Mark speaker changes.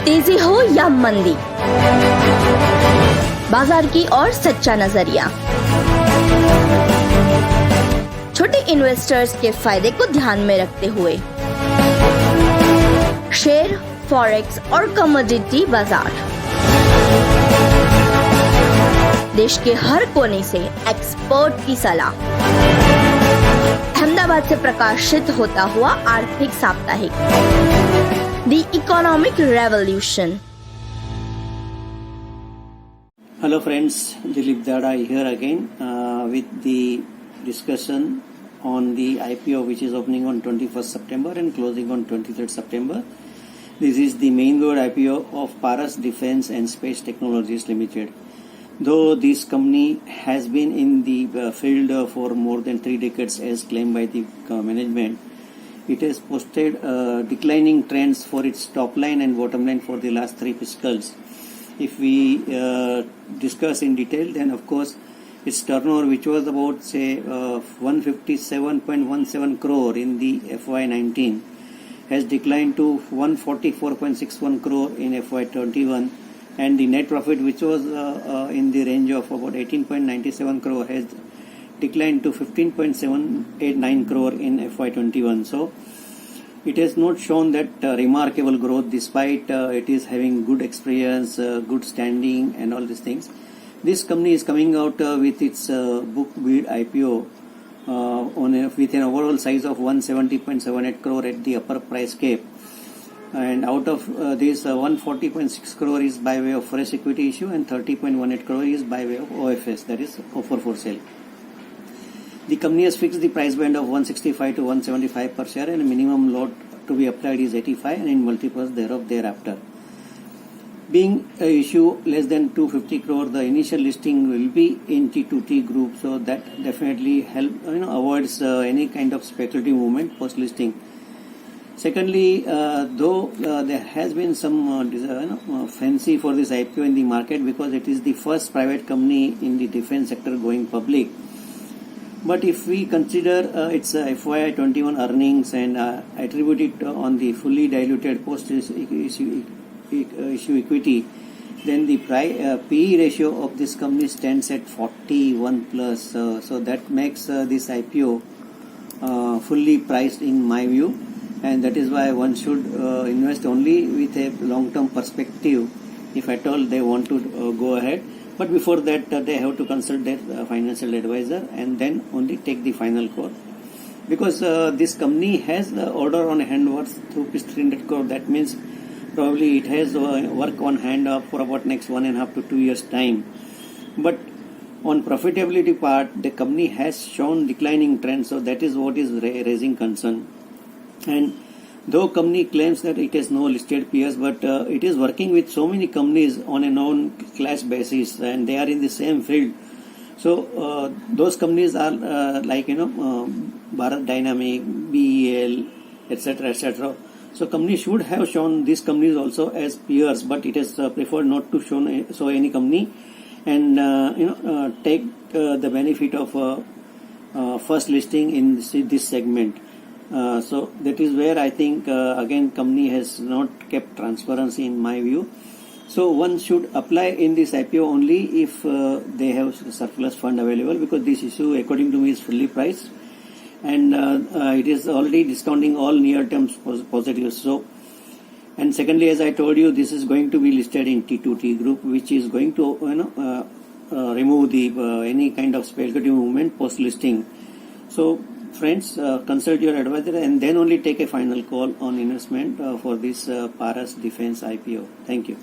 Speaker 1: तेजी हो या मंदी, बाजार की और सच्चा नजरिया। छोटे इन्वेस्टर्स के फायदे को ध्यान में रखते हुए शेयर, फॉरेक्स और कमोडिटी बाजार, देश के हर कोने से एक्सपर्ट की सलाह। अहमदाबाद से प्रकाशित होता हुआ आर्थिक साप्ताहिक The Economic Revolution।
Speaker 2: Hello friends, Dilip Dada here again with the discussion on the IPO which is opening on 21st September and closing on 23rd September. This is the main board IPO of Paras Defence and Space Technologies Limited. Though this company has been in the field for more than 3 decades as claimed by the management, it has posted declining trends for its top line and bottom line for the last 3 fiscals. If we discuss in detail, then of course its turnover, which was about say 157.17 crore in the FY19, has declined to 144.61 crore in FY21, and the net profit, which was in the range of about 18.97 crore, has declined to 15.789 crore in FY21. So it has not shown that remarkable growth despite it is having good experience, good standing and all these things. This company is coming out with its book bid IPO with an overall size of 170.78 crore at the upper price cap, and out of this 140.6 crore is by way of fresh equity issue and 30.18 crore is by way of OFS, that is offer for sale. The company has fixed the price band of 165 to 175 per share, and a minimum lot to be applied is 85, and in multiples thereof thereafter. Being a issue less than 250 crore, the initial listing will be in T2T group, so that definitely avoids any kind of speculative movement post listing. Secondly, though there has been some fancy for this IPO in the market because it is the first private company in the defense sector going public. But if we consider its FY21 earnings and attribute it on the fully diluted post-issue equity, then the PE ratio of this company stands at 41 plus. So that makes this IPO fully priced in my view, and that is why one should invest only with a long-term perspective if at all they want to go ahead. But before that, they have to consult their financial advisor and then only take the final call. Because this company has the order on hand worth rupees 300 crore. That means probably it has work on hand for about next 1.5 to 2 years time. But on profitability part, the company has shown declining trend. So that is what is raising concern. And though company claims that it has no listed peers, but it is working with so many companies on a non-class basis, and they are in the same field. So those companies are like Bharat Dynamic, BEL, etc., etc. So company should have shown these companies also as peers, but it has preferred not to show any company, and take the benefit of first listing in this segment. So that is where I think again company has not kept transparency in my view. So one should apply in this IPO only if they have surplus fund available, because this issue according to me is fully priced, and it is already discounting all near term positives. So, and secondly, as I told you, this is going to be listed in T2T group, which is going to remove the any kind of speculative movement post listing. So friends, consult your advisor and then only take a final call on investment for this Paras Defence IPO. Thank you.